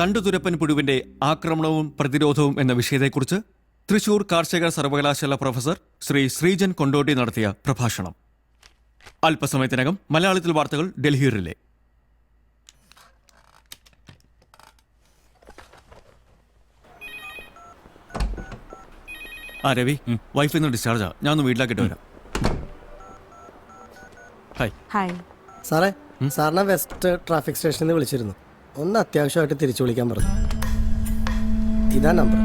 തണ്ടുതുരപ്പൻ പുഴുവിന്റെ ആക്രമണവും പ്രതിരോധവും എന്ന വിഷയത്തെക്കുറിച്ച് തൃശൂർ കാർഷിക സർവകലാശാല പ്രൊഫസർ ശ്രീ ശ്രീജൻ കൊണ്ടോട്ടി നടത്തിയ പ്രഭാഷണം. അല്പസമയത്തിനകം മലയാളത്തിൽ വാർത്തകൾ ഡൽഹി റിലേ. രവി, വൈഫിൽ നിന്ന് ഡിസ്ചാർജാ. ഞാൻ ഒന്ന് വീട്ടിലാക്കിട്ട് വരാം. ഹായ് സാറേ, സാറിനെ വെസ്റ്റ് ട്രാഫിക് സ്റ്റേഷനിൽ നിന്ന് വിളിച്ചിരുന്നു. ഒന്ന് അത്യാവശ്യമായിട്ട് തിരിച്ചു വിളിക്കാൻ പറഞ്ഞു. ഇതാ നമ്പർ.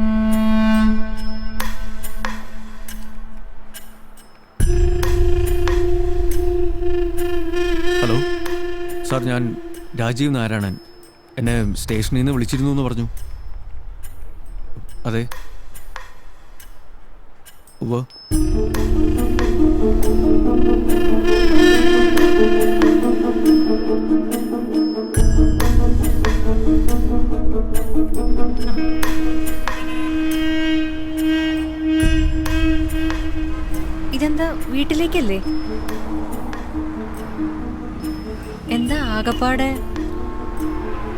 ഹലോ സാർ, ഞാൻ രാജീവ് നാരായണൻ. എന്നെ സ്റ്റേഷനിൽ നിന്ന് വിളിച്ചിരുന്നു എന്ന് പറഞ്ഞു. അതെ. ഉവ്വ്. ഇതെന്താ, വീട്ടിലേക്കല്ലേ? എന്താ ആകപ്പാടെ?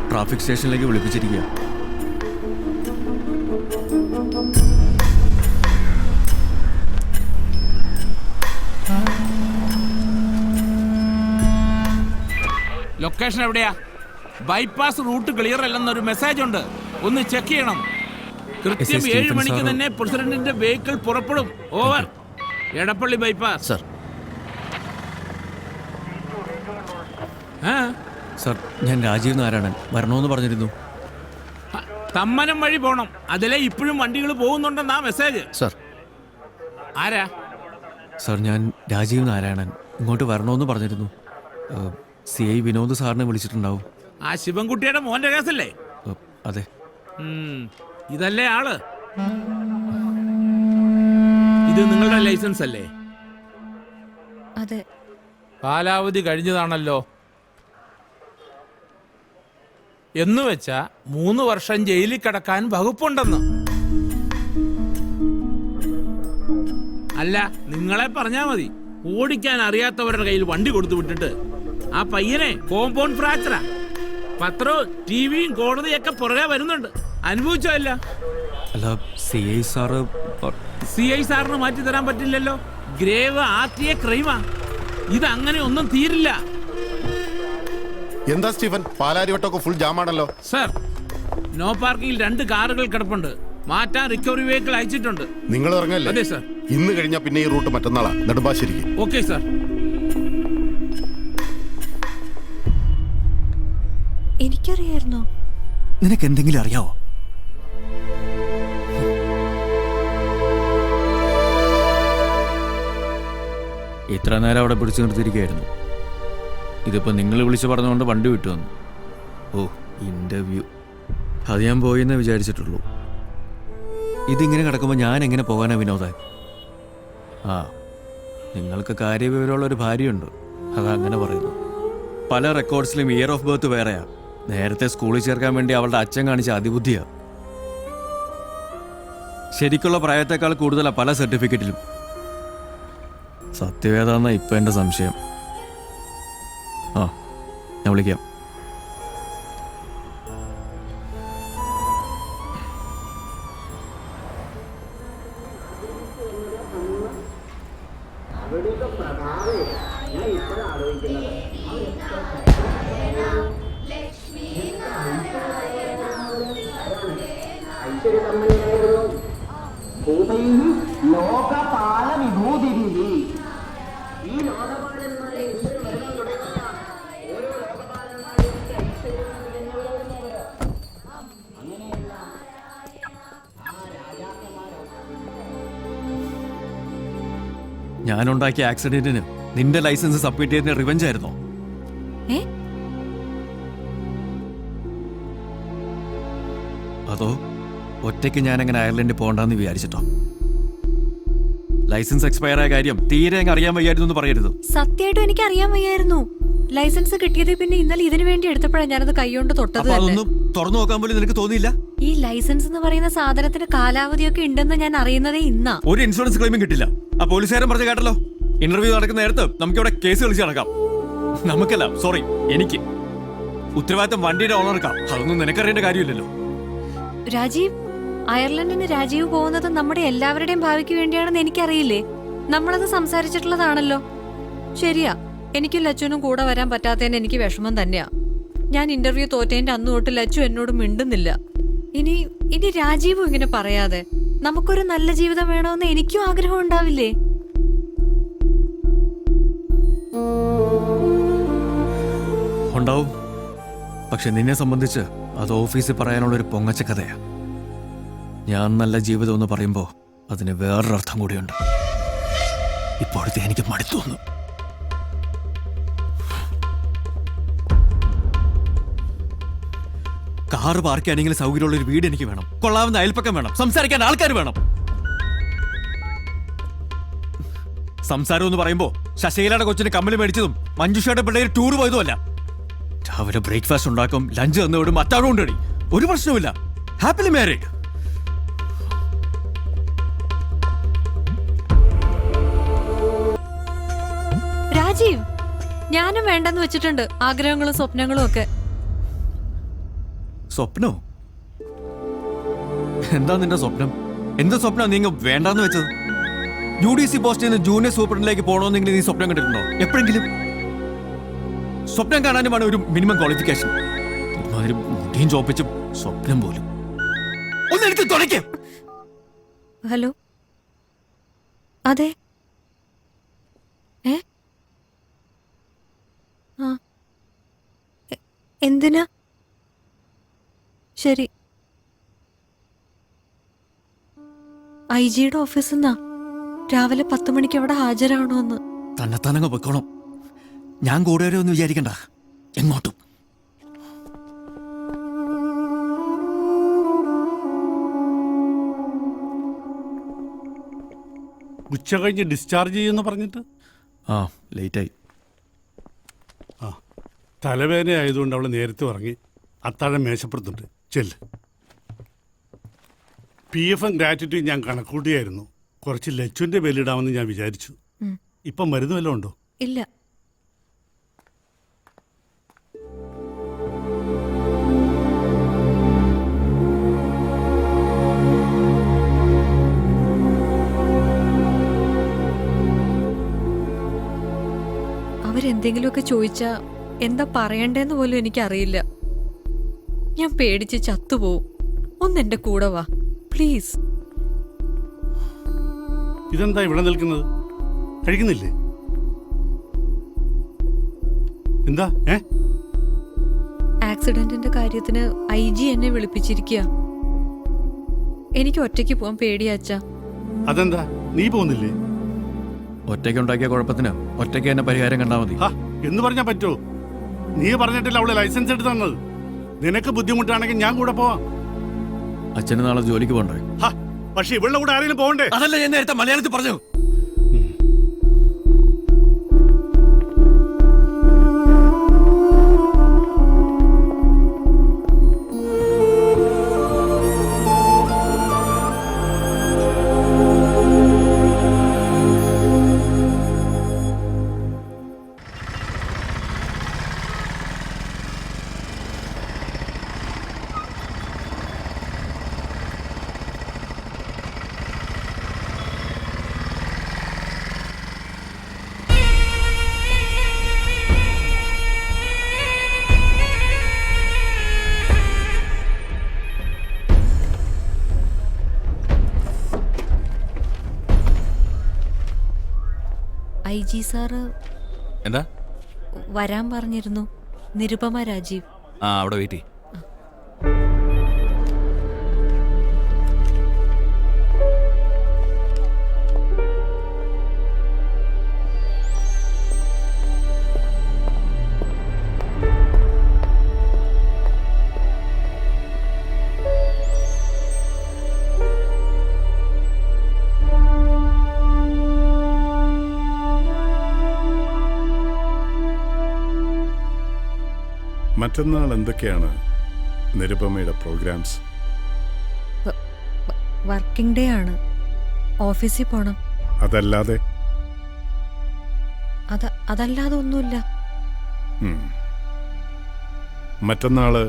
ട്രാഫിക് സ്റ്റേഷനിലേക്ക് വിളിപ്പിച്ചിരിക്കുക. ലൊക്കേഷൻ എവിടെയാ? ബൈപ്പാസ് റൂട്ട് ക്ലിയർ അല്ലെന്നൊരു മെസ്സേജ് ഉണ്ട്, ഒന്ന് ചെക്ക് ചെയ്യണം. കൃത്യം 7 മണിക്ക് തന്നെ പ്രസിഡന്റിന്റെ വെഹിക്കിൾ പുറപ്പെടും. Over. Edappally bypass. Sir. Sir, ഞാൻ രാജീവ് നാരായണൻ. വരണമെന്ന് പറഞ്ഞിരുന്നു. തമ്മനം വഴി പോണം. അതിലെ ഇപ്പോഴും വണ്ടികൾ പോകുന്നുണ്ടെന്നാ മെസ്സേജ്. സർ. ആരാ? സർ, ഞാൻ രാജീവ് നാരായണൻ. ഇങ്ങോട്ട് വരണമെന്ന് പറഞ്ഞിരുന്നു. CI വിനോദ് സാറിനെ വിളിച്ചിട്ടുണ്ടാവും. ആ ശിവൻകുട്ടിയുടെ മോന്റെ കേസല്ലേ? അതെ. ഇതല്ലേ ആള്? ഇത് നിങ്ങളുടെ ലൈസൻസ് അല്ലേ? അതെ. കാലാവധി കഴിഞ്ഞതാണല്ലോ. എന്നുവെച്ചാ 3 വർഷം ജയിലിൽ കിടക്കാൻ വകുപ്പുണ്ടെന്ന്. അല്ല, നിങ്ങളെ പറഞ്ഞാ മതി. ഓടിക്കാൻ അറിയാത്തവരുടെ കയ്യിൽ വണ്ടി കൊടുത്തു വിട്ടിട്ട് ആ പയ്യനെ കോമ്പൗണ്ട് ഫ്രാക്ചറാ. പത്രവും ടിവിയും കോടതിയൊക്കെ പുറകെ വരുന്നുണ്ട്. അനുഭവിച്ചോ? അല്ല, CI സാറിന് മാറ്റി തരാൻ പറ്റില്ലല്ലോ. Grave RTA ക്രൈമാ. ഇത് അങ്ങനെ ഒന്നും തീരില്ല. എന്താ സ്റ്റീഫൻ, പാലാരിവട്ടമൊക്കെ ഫുൾ ജാമാണല്ലോ. സർ, നോ പാർക്കിംഗിൽ 2 കാറുകൾ കിടപ്പുണ്ട്. മാറ്റാൻ റിക്കവറി വെഹിക്കിൾ അയച്ചിട്ടുണ്ട്. നിങ്ങൾ ഇറങ്ങല്ലേ? അതെ സർ. ഇന്ന് കഴിഞ്ഞാൽ പിന്നെ ഈ റൂട്ട് മറ്റന്നാളാ, നെടുമ്പാശ്ശേരിക്ക്. Okay sir. എനിക്കറിയായിരുന്നോ? നിനക്ക് എന്തെങ്കിലും അറിയാവോ? ഇത്ര നേരം അവിടെ പിടിച്ചു നിർത്തിയിരിക്കുകയായിരുന്നു. ഇതിപ്പോ നിങ്ങൾ വിളിച്ചു പറഞ്ഞുകൊണ്ട് വണ്ടി വിട്ടു വന്നു. ഓ, ഇന്റർവ്യൂ. അത് ഞാൻ പോയെന്നേ വിചാരിച്ചിട്ടുള്ളൂ. ഇതിങ്ങനെ കിടക്കുമ്പോൾ ഞാൻ എങ്ങനെ പോകാനാ വിനോദ? നിങ്ങൾക്ക് കാര്യവിവരമുള്ളൊരു ഭാര്യയുണ്ട്, അതങ്ങനെ പറയുന്നു. പല റെക്കോർഡ്സിലും ഇയർ ഓഫ് ബർത്ത് വേറെയാ. നേരത്തെ സ്കൂളിൽ ചേർക്കാൻ വേണ്ടി അവളുടെ അച്ഛൻ കാണിച്ച അതിബുദ്ധിയാ. ശരിക്കുള്ള പ്രായത്തെക്കാൾ കൂടുതലാ പല സർട്ടിഫിക്കറ്റിലും. സത്യവേദാന്ന ഇപ്പൊ എന്റെ സംശയം. ഞാൻ വിളിക്കാം. ഞാനുണ്ടാക്കിയ ആക്സിഡന്റിന് നിന്റെ ലൈസൻസ് സബ്മിറ്റ് ചെയ്തതിന് റിവെഞ്ച് ആയിരുന്നോ? അതോ ഒറ്റയ്ക്ക് ഞാൻ അങ്ങനെ അയർലൻഡിൽ പോകണ്ടെന്ന് വിചാരിച്ചിട്ടോ? ലൈസൻസ് എക്സ്പയർ ആയ കാര്യം തീരെ അറിയാൻ വയ്യായിരുന്നു എന്ന് പറയരുത്. സത്യമായിട്ടും എനിക്ക് അറിയാൻ വയ്യായിരുന്നു. ലൈസൻസ് കിട്ടിയത് പിന്നെ ഇന്നലെ ഇതിനു വേണ്ടി എടുത്തപ്പോഴാണ് ഞാനത് കൈകൊണ്ട് തൊട്ടത്. അതൊന്നും തുറന്നു നോക്കാൻ പോലും നിനക്ക് തോന്നിയില്ല? ഈ ലൈസൻസ് എന്ന് പറയുന്ന സാധനത്തിന് കാലാവധിയൊക്കെ ഉണ്ടെന്ന് ഞാൻ അറിയുന്നതേ ഇന്നാ. ഒരു ഇൻഷുറൻസ് ക്ലെയിമും കിട്ടില്ല. ആ പോലീസുകാരൻ പറഞ്ഞ കേട്ടല്ലോ, ഇന്റർവ്യൂ നടക്കുന്ന നേരത്ത് നമുക്കിവിടെ കേസ് കളിച്ച് നടക്കാം. നമുക്കല്ല, സോറി, എനിക്ക്. ഉത്തരവാദിത്തം വണ്ടിയുടെ ഓണർക്കാ. അതൊന്നും നിനക്കറിയേണ്ട കാര്യമില്ലല്ലോ. രാജീവ്, അയർലൻഡിന് രാജീവ് പോകുന്നത് നമ്മുടെ എല്ലാവരുടെയും ഭാവിക്ക് വേണ്ടിയാണെന്ന് എനിക്കറിയില്ലേ? നമ്മളത് സംസാരിച്ചിട്ടുള്ളതാണല്ലോ. ശരിയാ, എനിക്കും ലച്ചുവിനും കൂടെ വരാൻ പറ്റാത്തതിന് എനിക്ക് വിഷമം തന്നെയാ. ഞാൻ ഇന്റർവ്യൂ തോറ്റേന്റെ അന്ന് തൊട്ട് ലച്ചു എന്നോട് മിണ്ടുന്നില്ല. ഇനി രാജീവും ഇങ്ങനെ പറയാതെ നമുക്കൊരു നല്ല ജീവിതം വേണമെന്ന് എനിക്കും ആഗ്രഹം ഉണ്ടാവില്ലേ? ഉണ്ടാവും. പക്ഷെ നിന്നെ സംബന്ധിച്ച് അത് ഓഫീസിൽ പറയാനുള്ള ഒരു പൊങ്ങച്ച കഥയാ. ഞാൻ നല്ല ജീവിതം എന്ന് പറയുമ്പോ അതിന് വേറൊരർത്ഥം കൂടിയുണ്ട്. ഇപ്പോഴത്തെ എനിക്ക് മടുത്തോന്നു. കാറ് പാർക്ക് ചെയ്യാനെങ്കിലും സൗകര്യമുള്ള ഒരു വീട് എനിക്ക് വേണം. കൊള്ളാവുന്ന അയൽപ്പക്കം വേണം. സംസാരിക്കാൻ ആൾക്കാർ വേണം. സംസാരം എന്ന് പറയുമ്പോ ശശീലയുടെ കൊച്ചിന് കമ്മല് മേടിച്ചതും മഞ്ജുഷയുടെ പിള്ളേർ ടൂർ പോയതും അല്ല. രാവിലെ ബ്രേക്ക്ഫാസ്റ്റ് ഉണ്ടാക്കും, ലഞ്ച് തന്നോടും മറ്റാളും കൊണ്ടടി. ഒരു പ്രശ്നവുമില്ല. Happily married. രാജീവ്, ഞാനും വേണ്ടെന്ന് വെച്ചിട്ടുണ്ട് ആഗ്രഹങ്ങളും സ്വപ്നങ്ങളും ഒക്കെ. സ്വപ്നോ? എന്താ നിന്റെ സ്വപ്നം? എന്ത് സ്വപ്നം നീ വേണ്ടാന്ന് വെച്ചത്? UDC പോസ്റ്റിൽ നിന്ന് ജൂനിയർ സൂപ്രണ്ടിലേക്ക് പോകണമെന്നെങ്കിലും നീ സ്വപ്നം കണ്ടിട്ടുണ്ടോ എപ്പോഴെങ്കിലും? സ്വപ്നം കാണാനുമാണ് ഒരു മിനിമം ക്വാളിഫിക്കേഷൻ. മുടിയും ചോപ്പിച്ചും സ്വപ്നം പോലും. ഒന്നെടുത്ത് തുടയ്ക്കും. ഹലോ, അതെ. എന്തിനാ? ശരി. IG-യുടെ ഓഫീസിൽ നിന്നാ രാവിലെ 10 മണിക്ക് അവിടെ ഹാജരാണോന്ന്. തന്നെത്താനങ്ങ് വെക്കോണം. ഞാൻ കൂടെ വരെ ഒന്നും വിചാരിക്കണ്ട. എങ്ങോട്ടും. ഉച്ച കഴിഞ്ഞ് ഡിസ്ചാർജ് ചെയ്യുമെന്ന് പറഞ്ഞിട്ട് ലേറ്റായി. ആ, തലവേദന ആയതുകൊണ്ട് അവൾ നേരത്തെ ഉറങ്ങി. അത്താഴം മേശപ്പുറത്തുണ്ട്. ചെല്ല്. PF ഗ്രാറ്റുവിറ്റി ഞാൻ കണക്കൂട്ടിയായിരുന്നു. കുറച്ച് ലച്ചുവിന്റെ ബെല്ലിടാമെന്ന് ഞാൻ വിചാരിച്ചു. ഇപ്പം മരുന്ന് വല്ലതും ഉണ്ടോ? ഇല്ല. അവരെന്തെങ്കിലുമൊക്കെ ചോദിച്ചാ എന്താ പറയണ്ടേന്ന് പോലും എനിക്കറിയില്ല. ഞാൻ പേടിച്ച് ചത്തുപോവും. ഒന്നെന്റെ കൂടെ വാ പ്ലീസ്. ഇതെന്താ ഇവിടെ നിൽക്കുന്നത്? കഴിക്കുന്നില്ലേ? എന്താ? ആക്സിഡന്റിന്റെ കാര്യത്തിന് IG എന്നെ വിളിപ്പിച്ചിരിക്കുക. എനിക്ക് ഒറ്റയ്ക്ക് പോവാൻ പേടിയാച്ചാ. അതെന്താ നീ പോകുന്നില്ലേ? ഒറ്റയ്ക്ക് ഉണ്ടാക്കിയ കുഴപ്പത്തിന് ഒറ്റയ്ക്ക് തന്നെ പരിഹാരം കണ്ടാൽ മതി. എന്ന് പറഞ്ഞാ പറ്റോ? നീ പറഞ്ഞിട്ടില്ല അവള് ലൈസൻസ് എടുത്ത് തന്നത്. നിനക്ക് ബുദ്ധിമുട്ടാണെങ്കിൽ ഞാൻ കൂടെ പോവാം. അച്ഛന് നാളെ ജോലിക്ക് പോകണ്ടേ? പക്ഷെ ഇവളുടെ കൂടെ ആരെങ്കിലും പോകണ്ടേ? അതല്ല ഞാൻ നേരത്തെ മലയാളത്തിൽ പറഞ്ഞു. IG സാറ് എന്താ വരാൻ പറഞ്ഞിരുന്നു. നിരുപമ രാജീവ്. അവിടെ വെയിറ്റ്. മറ്റന്നാൾ എന്തൊക്കെയാണ് നിരുപമയുടെ പ്രോഗ്രാംസ്? വർക്കിംഗ് ഡേ ആണ്. ഓഫീസിൽ പോണം. അതല്ലാതെ? അതല്ലാതെ ഒന്നുമില്ല. മറ്റന്നാള്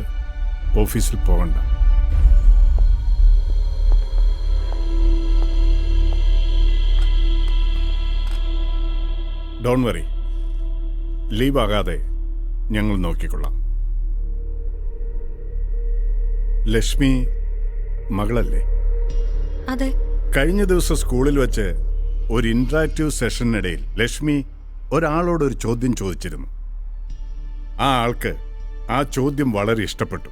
ഓഫീസിൽ പോകണ്ട. ഡോൺ വറി, ലീവ് ആകാതെ ഞങ്ങൾ നോക്കിക്കൊള്ളാം. ലക്ഷ്മി മകളല്ലേ? അതെ. കഴിഞ്ഞ ദിവസം സ്കൂളിൽ വെച്ച് ഒരു ഇന്ററാക്റ്റീവ് സെഷനിനിടയിൽ ലക്ഷ്മി ഒരാളോടൊരു ചോദ്യം ചോദിച്ചിരുന്നു. ആ ആൾക്ക് ആ ചോദ്യം വളരെ ഇഷ്ടപ്പെട്ടു.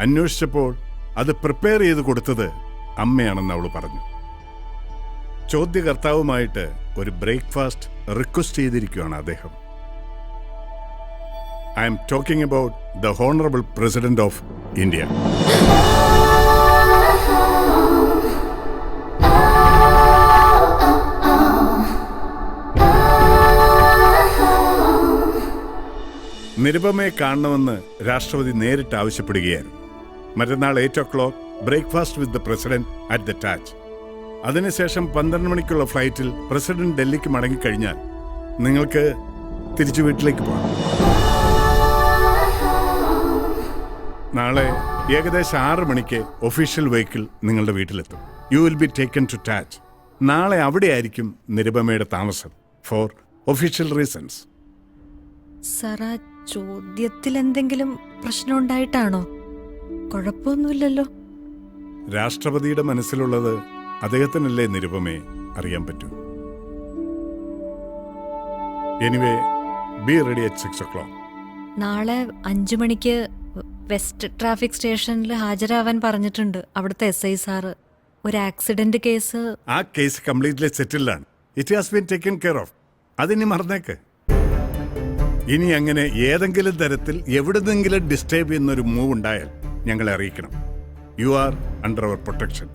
അന്വേഷിച്ചപ്പോൾ അത് പ്രിപ്പയർ ചെയ്ത് കൊടുത്തത് അമ്മയാണെന്ന് അവൾ പറഞ്ഞു. ചോദ്യകർത്താവുമായിട്ട് ഒരു ബ്രേക്ക്ഫാസ്റ്റ് റിക്വസ്റ്റ് ചെയ്തിരിക്കുകയാണ് അദ്ദേഹം. I am talking about the honourable president of India. നിരുപമയെ കാണണമെന്ന് രാഷ്ട്രപതി നേരിട്ട് ആവശ്യപ്പെടുകയായിരുന്നു. മറ്റന്നാൾ 8 o'clock breakfast with the president at the Taj. അതിനുശേഷം 12 മണിക്കുള്ള ഫ്ലൈറ്റിൽ പ്രസിഡന്റ് ഡൽഹിക്ക് മടങ്ങിക്കഴിഞ്ഞാൽ നിങ്ങൾക്ക് തിരിച്ചു വീട്ടിലേക്ക് പോകാം. നാളെ ഏകദേശം 6 മണിക്ക് ഒഫീഷ്യൽ വെഹിക്കിൾ നിങ്ങളുടെ വീട്ടിലെത്തും. You will be taken to Taj. നാളെ അവിടെയായിരിക്കും നിരുപമയുടെ താമസം ഫോർ ഒഫീഷ്യൽ റീസൺസ്. സാർ, ആ ചോദ്യത്തിൽ എന്തെങ്കിലും പ്രശ്നം ഉണ്ടായിട്ടാണോ? കുഴപ്പമൊന്നുമില്ലല്ലോ. രാഷ്ട്രപതിയുടെ മനസ്സിലുള്ളത് അദ്ദേഹത്തിനല്ലേ നിരുപമയെ അറിയാൻ പറ്റൂ. Anyway, be ready at 6 o'clock. നാളെ 5 മണിക്ക് വെസ്റ്റ് ട്രാഫിക് സ്റ്റേഷനിൽ ഹാജരാവാൻ പറഞ്ഞിട്ടുണ്ട് അവിടുത്തെ SI സാറ്. ഒരു ആക്സിഡന്റ് കേസ്. ആ കേസ് കംപ്ലീറ്റ്ലി സെറ്റിൽഡാണ്. It has been taken care of. അതിനി മറന്നേക്ക്. ഇനി അങ്ങനെ ഏതെങ്കിലും തരത്തിൽ എവിടുന്നെങ്കിലും ഡിസ്റ്റർബ് ചെയ്യുന്നൊരു മൂവ് ഉണ്ടായാൽ ഞങ്ങളെ അറിയിക്കണം. You are under our protection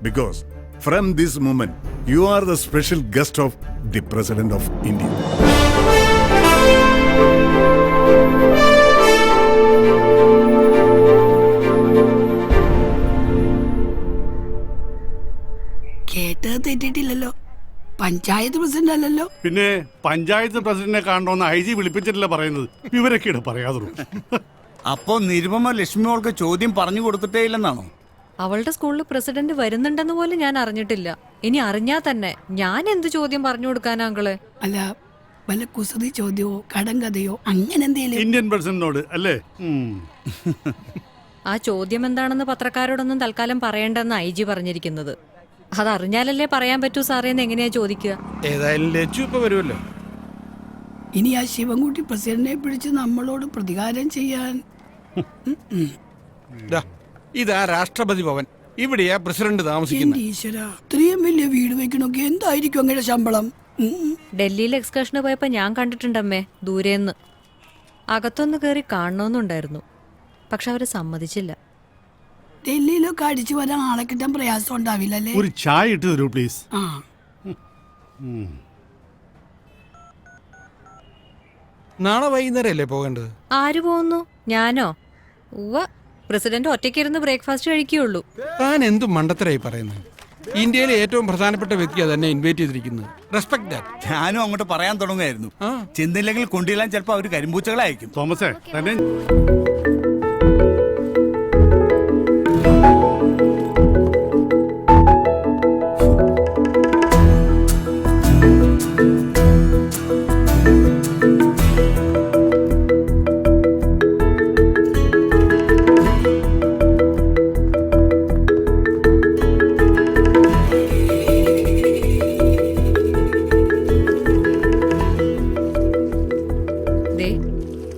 because from this moment you are the special guest of the president of India. കേട്ടത് തെറ്റിട്ടില്ലല്ലോ. പഞ്ചായത്ത് പ്രസിഡന്റ് അല്ലല്ലോ. പിന്നെ പഞ്ചായത്ത് പ്രസിഡന്റിനെ കാണണമെന്ന് IG വിളിപ്പിച്ചിട്ടില്ല പറയുന്നത്. ഇവരൊക്കെയാണ് പറയാതുള്ളൂ. അപ്പോ നിരുപമ ലക്ഷ്മിയോൾക്ക് ചോദ്യം പറഞ്ഞു കൊടുത്തിട്ടേ ഇല്ലെന്നാണോ? അവളുടെ സ്കൂളിൽ പ്രസിഡന്റ് വരുന്നുണ്ടെന്ന് പോലും ഞാൻ അറിഞ്ഞിട്ടില്ല. ഇനി അറിഞ്ഞാ തന്നെ ഞാൻ എന്ത് ചോദ്യം പറഞ്ഞു കൊടുക്കാനാ അങ്കളെ? അല്ല, വല്ല കുസൃതി ചോദ്യമോ കടങ്കഥയോ അങ്ങനെ എന്തേലും? ഇന്ത്യൻ പ്രസിഡന്റിനോട് അല്ലേ? ആ ചോദ്യം എന്താണെന്ന് പത്രക്കാരോടൊന്നും തൽക്കാലം പറയണ്ടെന്ന് IG പറഞ്ഞിരിക്കുന്നത്. അതറിഞ്ഞാലല്ലേ പറയാൻ പറ്റൂ സാറേന്ന് എങ്ങനെയാ ചോദിക്കുക? ഏതായാലും ലച്ചു ഇപ്പൊ വരുമല്ലോ. ഇനി ആ ശിവൻകുട്ടി പ്രസിഡന്റിനെ പിടിച്ച് നമ്മളോട് പ്രതികാരം ചെയ്യാൻ. ഇതാ രാഷ്ട്രപതി ഭവൻ. ഇവിടെയാ പ്രസിഡന്റ് താമസിക്കുന്നത്. എന്റെ ഈശ്വര, ഇത്രയും വലിയ വീട് വെക്കണൊക്കെ എന്തായിരിക്കും അങ്ങനെ ശമ്പളം? ഡൽഹിയിൽ എക്സ്കർഷന് പോയപ്പോ ഞാൻ കണ്ടിട്ടുണ്ടമ്മേ ദൂരേന്ന്. അകത്തൊന്ന് കയറി കാണണമെന്നുണ്ടായിരുന്നു, പക്ഷെ അവര് സമ്മതിച്ചില്ല. ഡൽഹിയിലൊക്കെ അടിച്ചു വരാൻ ആളെ കിട്ടാൻ പ്രയാസം ഉണ്ടാവില്ലല്ലേ? ഒരു ചായ ഇട്ട് തരൂ പ്ലീസ്. ആ, നാളെ വൈകുന്നേരം അല്ലേ പോകേണ്ടത്? ആര് പോകുന്നു? ഞാനോ? ഉവ്വ, പ്രസിഡന്റ് ഒറ്റയ്ക്കിരുന്ന് ബ്രേക്ക്ഫാസ്റ്റ് കഴിക്കുകയുള്ളൂ. താൻ എന്തു മണ്ടത്തരായി പറയുന്നത്? ഇന്ത്യയിലെ ഏറ്റവും പ്രധാനപ്പെട്ട വ്യക്തിയാണ് തന്നെ ഇൻവൈറ്റ് ചെയ്തിരിക്കുന്നത്. Respect that. ഞാനും അങ്ങോട്ട് പറയാൻ തുടങ്ങുമായിരുന്നു. ചെന്നില്ലെങ്കിൽ കൊണ്ടില്ലാൻ ചിലപ്പോ അവര് കരിമ്പൂച്ചകളായിരിക്കും. തോമസേ തന്നെ.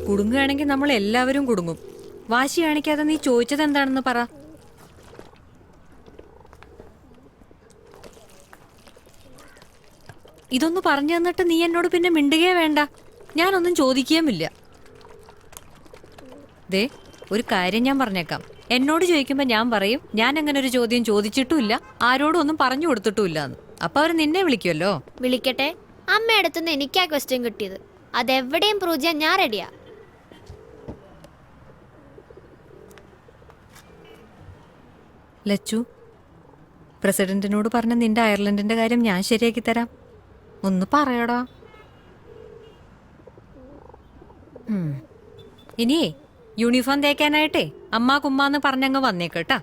കുടുങ്ങുകയാണെങ്കിൽ നമ്മൾ എല്ലാവരും കുടുങ്ങും. വാശി കാണിക്കാതെ നീ ചോദിച്ചത് എന്താണെന്ന് പറ. ഇതൊന്ന് പറഞ്ഞു തന്നിട്ട് നീ എന്നോട് പിന്നെ മിണ്ടുകയേ വേണ്ട. ഞാനൊന്നും ചോദിക്കുകയുമില്ല. ദേ, ഒരു കാര്യം ഞാൻ പറഞ്ഞേക്കാം. എന്നോട് ചോദിക്കുമ്പോ ഞാൻ പറയും ഞാൻ അങ്ങനെ ഒരു ചോദ്യം ചോദിച്ചിട്ടുമില്ല, ആരോടും ഒന്നും പറഞ്ഞു കൊടുത്തിട്ടുമില്ല എന്ന്. അപ്പൊ അവര് നിന്നെ വിളിക്കുമല്ലോ. വിളിക്കട്ടെ. അമ്മയടുത്തുനിന്ന് എനിക്കാ ക്വസ്റ്റ്യൻ കിട്ടിയത്. അതെവിടെയും പ്രൂവ് ചെയ്യാൻ ഞാൻ റെഡിയാ. ലച്ചു, പ്രസിഡന്റിനോട് പറഞ്ഞ നിന്റെ അയർലൻഡിന്റെ കാര്യം ഞാൻ ശരിയാക്കി തരാം. ഒന്ന് പറയടാ. ഇനിയേ യൂണിഫോം തേക്കാനായിട്ടേ അമ്മ കുമ്മാന്ന് പറഞ്ഞങ്ങ് വന്നേക്കട്ടാ.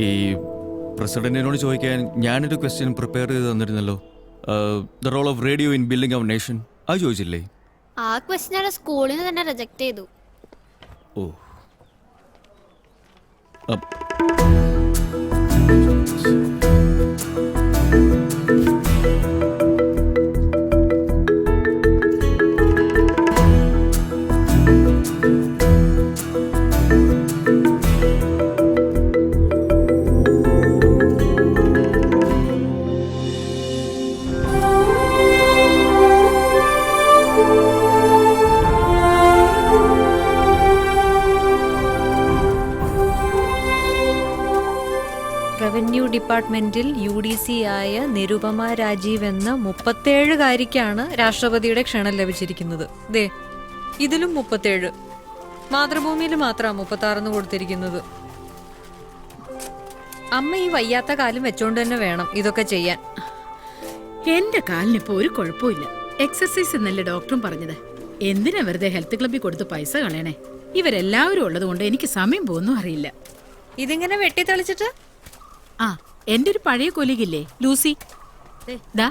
ഈ പ്രസിഡന്റിനോട് ചോദിക്കാൻ ഞാനൊരു ക്വസ്റ്റ്യൻ പ്രിപ്പയർ ചെയ്ത് തന്നിരുന്നല്ലോ. The role of radio in building our nation, അത് ചോദിച്ചില്ലേ? ആ ക്വസ്റ്റ്യൻ സ്കൂളിൽ നിന്ന് തന്നെ റിജക്ട് ചെയ്തു. ഓ, റവന്യൂ ഡിപ്പാർട്ട്മെന്റിൽ UDC ആയ നിരുപമ രാജീവ് എന്ന 37-കാരിക്കാണ് രാഷ്ട്രപതിയുടെ ക്ഷണം ലഭിച്ചിരിക്കുന്നത്. ദേ ഇതിലും 37, മാതൃഭൂമിയിൽ മാത്രമാണ് 36 കൊടുത്തിരിക്കുന്നത്. അമ്മ ഈ വയ്യാത്ത കാലം വെച്ചോണ്ട് തന്നെ വേണം ഇതൊക്കെ ചെയ്യാൻ. എന്റെ കാലിനിപ്പോ ഒരു കുഴപ്പമില്ല. എക്സർസൈസ് എന്നല്ലേ ഡോക്ടറും പറഞ്ഞത്. എന്തിനാ വെറുതെ ഹെൽത്ത് ക്ലബ്ബിൽ കൊടുത്ത് പൈസ കളയണേ? ഇവരെല്ലാവരും ഉള്ളത് കൊണ്ട് എനിക്ക് സമയം പോകുന്നു അറിയില്ല. ഇതിങ്ങനെ വെട്ടിത്തെളിച്ചിട്ട് ആ, എന്റെ ഒരു പഴയ കൊലീഗില്ലേ ലൂസി, ദാ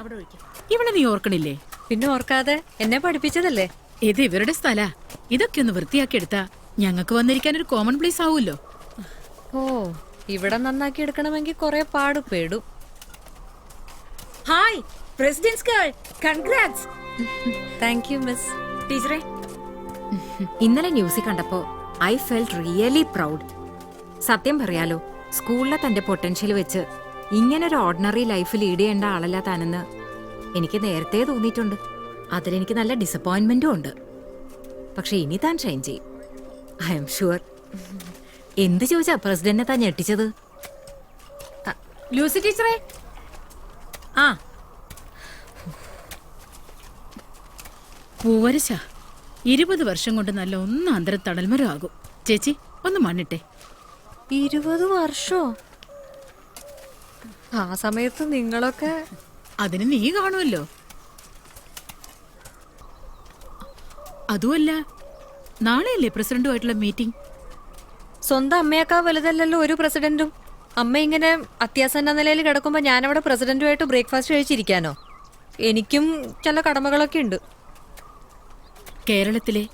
ഇവിടെ നീ ഓർക്കണില്ലേ? പിന്നെ ഓർക്കാതെ, എന്നെ പഠിപ്പിച്ചതല്ലേ. ഇത് ഇവരുടെ സ്ഥലാ. ഇതൊക്കെ ഒന്ന് വൃത്തിയാക്കി എടുത്താ ഞങ്ങൾക്ക് വന്നിരിക്കാൻ ഒരു കോമൺ പ്ലേസ് ആവൂല്ലോ. ഓ, ഇവിടെ നന്നാക്കി എടുക്കണമെങ്കിൽ കുറെ പാടുപെടും. Hi president's girl, congrats. Thank you miss. ടീച്ചറെ, ഇന്നലെ ന്യൂസിൽ കണ്ടപ്പോ ഐ ഫെൽറ്റ് റിയലി പ്രൗഡ്. സത്യം പറയാലോ, സ്കൂളിലെ തന്റെ പൊട്ടൻഷ്യൽ വെച്ച് ഇങ്ങനൊരു ഓർഡിനറി ലൈഫ് ലീഡ് ചെയ്യേണ്ട ആളല്ല താനെന്ന് എനിക്ക് നേരത്തെ തോന്നിയിട്ടുണ്ട്. അതിലെനിക്ക് നല്ല ഡിസപ്പോയിന്റ്മെന്റും ഉണ്ട്. പക്ഷെ ഇനി താൻ ഷൈൻ ചെയ്യും, ഐ എം ഷുവർ. എന്ത് ചോദിച്ചാ പ്രസിഡന്റിനെ താൻ ഞെട്ടിച്ചത്? ലൂസി ടീച്ചറെ, ആ പൂവരശ 20 വർഷം കൊണ്ട് നല്ല ഒന്നാന്തരം തണൽമരം ആകും. ചേച്ചി ഒന്ന് മണ്ണിട്ടെ. 20 വർഷോ? ആ സമയത്ത് നിങ്ങളൊക്കെ അതിന് നീ കാണുമല്ലോ. അതുമല്ല, നാളെയല്ലേ പ്രസിഡന്റുമായിട്ടുള്ള മീറ്റിംഗ്? സ്വന്തം അമ്മയേക്കാൾ വലുതല്ലല്ലോ ഒരു പ്രസിഡന്റും. അമ്മ ഇങ്ങനെ അത്യാസന്ന നിലയിൽ കിടക്കുമ്പോ ഞാനവിടെ പ്രസിഡന്റുമായിട്ട് ബ്രേക്ക്ഫാസ്റ്റ് കഴിച്ചിരിക്കാനോ? എനിക്കും ചില കടമകളൊക്കെ ഉണ്ട്. കേരളത്തിലെ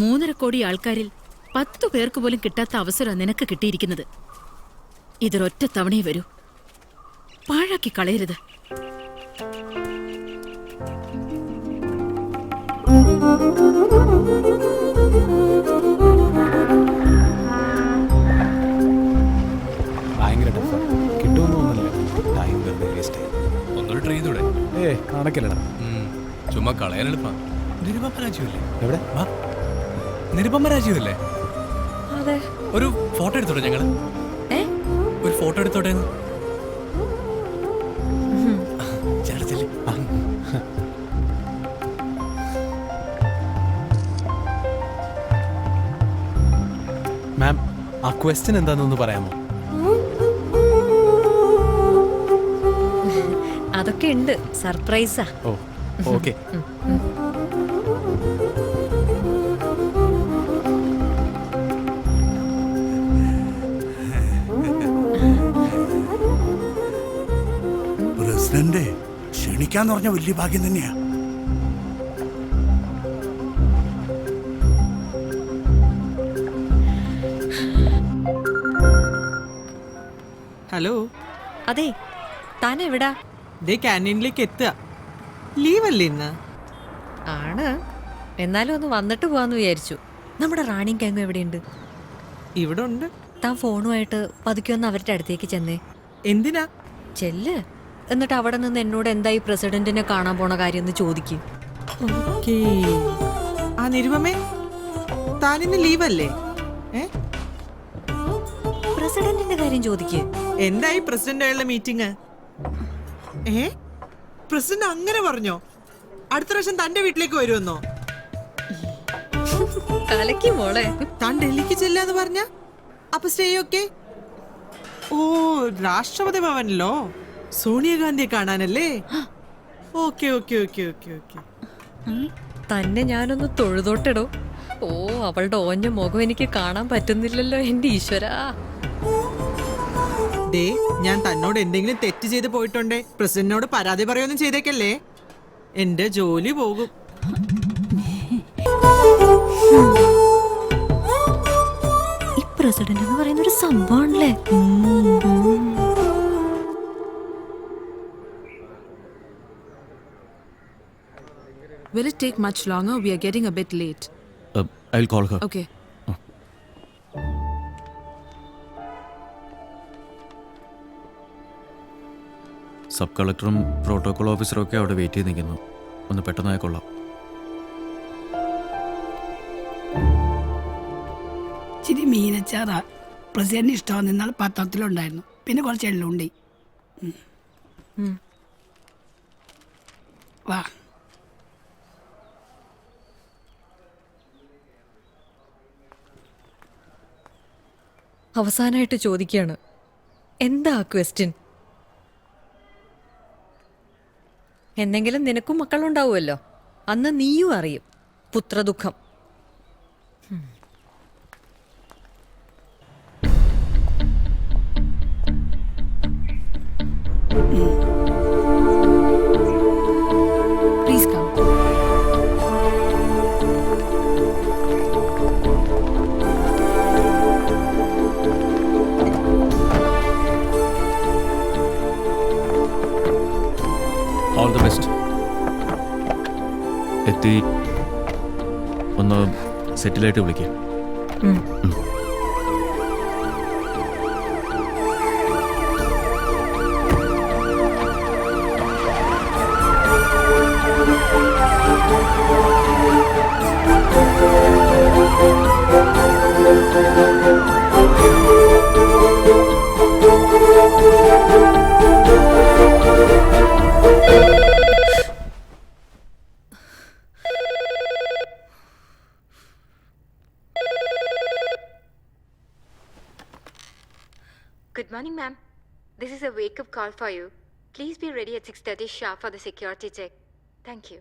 3.5 കോടി ആൾക്കാരിൽ 10 പേർക്ക് പോലും കിട്ടാത്ത അവസരം നിനക്ക് കിട്ടിയിരിക്കുന്നത്. ഇതൊരൊറ്റ തവണയെ വരൂ, പാഴാക്കി കളയരുത്. ഭയങ്കര കിട്ടുമെന്ന് തോന്നുന്നില്ല. ടൈം വെറുതെ വേസ്റ്റ് ആയി. ഒന്നൊരു ട്രൈ ചെയ്തൂടെ? കണക്കില്ലടാ, ചുമ്മാ കളയാൻ എളുപ്പാ. നിരുപമ രാജീവല്ലേ? എവിടെ? നിരുപമ രാജീവല്ലേ? അതെ. ഒരു ഫോട്ടോ എടുത്തോട്ടെ ഞങ്ങള്? ഒരു ഫോട്ടോ എടുത്തോട്ടെ. മാം, ആ ക്വസ്റ്റ്യൻ എന്താണെന്നൊന്ന് പറയാമോ? അതൊക്കെ ഉണ്ട്, സർപ്രൈസാ. ഓ, ഓക്കെ. പ്രസിഡന്റ് ക്ഷണിക്കാന്ന് പറഞ്ഞ വലിയ ഭാഗ്യം തന്നെയാ. ഹലോ. അതെ, താൻ എവിടാ? ക്യാൻറ്റീനിലേക്ക് എത്തുക. ലീവല്ലേ ഇന്ന്? ആണ്, എന്നാലും ഒന്ന് വന്നിട്ട് പോവാന്ന് വിചാരിച്ചു. നമ്മുടെ റാണിയും കെങ്ങും എവിടെയുണ്ട്? ഇവിടെ ഉണ്ട്. താൻ ഫോണുമായിട്ട് പതുക്കൊന്ന് അവരുടെ അടുത്തേക്ക് ചെന്നേ. എന്തിനാ? ചെല്ല്, എന്നിട്ട് അവിടെ നിന്ന് എന്നോട് എന്തായി പ്രസിഡന്റിനെ കാണാൻ പോണ കാര്യം എന്ന് ചോദിക്കും. ആ നിരുപമേ, താനിന്ന് ലീവല്ലേ? പ്രസിഡന്റിന്റെ കാര്യം ചോദിക്ക്. എന്തായി പ്രസിഡന്റ് ആയുള്ള മീറ്റിംഗ്? പ്രസിഡന്റ് അങ്ങനെ പറഞ്ഞോ? അടുത്ത പ്രാവശ്യം തന്റെ വീട്ടിലേക്ക് വരുമെന്നോ? കലക്കി മോളെ. താൻ ഡൽഹിക്ക് ചെല്ലാന്ന് പറഞ്ഞ അപ്പൊ സ്റ്റേ ഒക്കെ? ഓ, രാഷ്ട്രപതി ഭവനിലോ സോണിയാഗാന്ധിയെ കാണാനല്ലേ? Okay okay okay okay okay. തന്നെ ഞാനൊന്ന് തൊഴുതോട്ടിടോ. ഓ, അവളുടെ ഓഞ്ഞ മുഖം എനിക്ക് കാണാൻ പറ്റുന്നില്ലല്ലോ എന്റെ ഈശ്വരാ. ദേ, ഞാൻ തന്നോട് എന്തെങ്കിലും തെറ്റ് ചെയ്ത് പോയിട്ടുണ്ടേ പ്രസിഡന്റിനോട് പരാതി പറയൊന്നും ചെയ്തേക്കല്ലേ, എന്റെ ജോലി പോകും. ഈ പ്രസിഡന്റ് എന്ന് പറയുന്ന ഒരു സംഭവമാണല്ലേ. Will it take much longer? We are getting a bit late. I'll call her. Okay. Sub കളക്ടറും പ്രോട്ടോകോൾ ഓഫീസറും ഒക്കെ അവിടെ വെയിറ്റ് ചെയ്ത് നിൽക്കുന്നു. ഒന്ന് പെട്ടെന്നായി കൊള്ളാം. ഇച്ചിരി മീനച്ചാറാ പ്രസിഡന്റിന് ഇഷ്ടമാണെന്ന് ഇന്നാൾ പത്രത്തിലുണ്ടായിരുന്നു. പിന്നെ കുറച്ച് എള്ളുണ്ടേ. വാ. അവസാനമായിട്ട് ചോദിക്കുകയാണ്, എന്താ ക്വസ്റ്റ്യൻ? എന്തെങ്കിലും നിനക്കും മക്കളുണ്ടാവുമല്ലോ, അന്ന് നീയും അറിയും പുത്രദുഃഖം. Please come. All the best. എത്തി ഒന്ന് സെറ്റിലായിട്ട് വിളിക്കാം. Good morning, ma'am. This is a wake-up call for you. Please be ready at 6:30 sharp for the security check. Thank you.